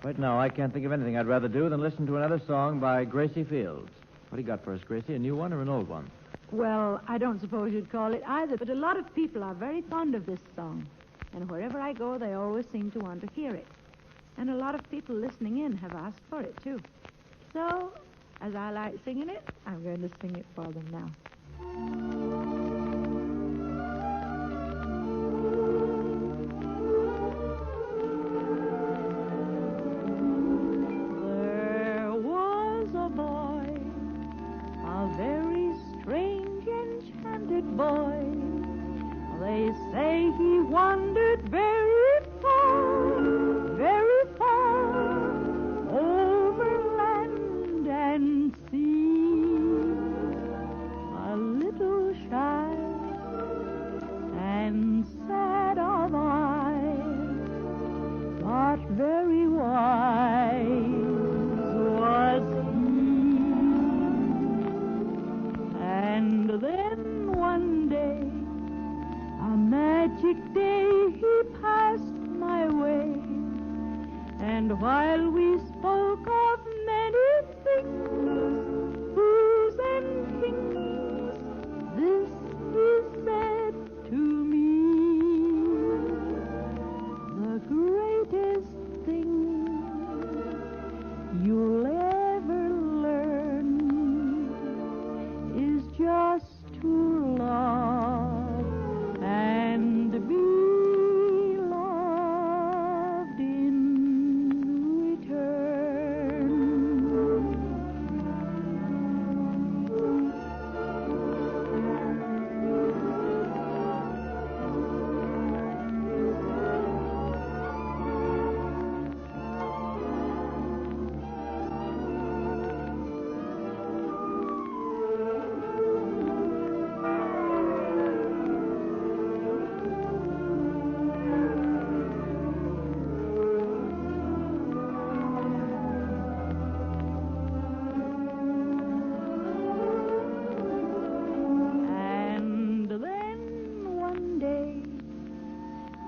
Right now, I can't think of anything I'd rather do than listen to another song by Gracie Fields. What do you got for us, Gracie? A new one or an old one? Well, I don't suppose you'd call it either, but a lot of people are very fond of this song. And wherever I go, they always seem to want to hear it. And a lot of people listening in have asked for it, too. So, as I like singing it, I'm going to sing it for them now. There was a boy, a very strange, enchanted boy. They say he wandered very far, over land and sea. A little shy and sad of eye, but very wise was he. And then one day, a magic day, he passed my way. And while we spoke of many things, fools and kings, this he said to me: the greatest thing you'll ever learn is just to love and be loved in return.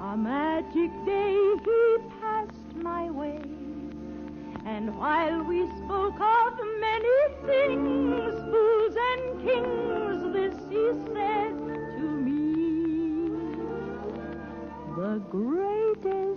A magic day he passed my way, and while we spoke of many things, fools and kings, this he said to me: the greatest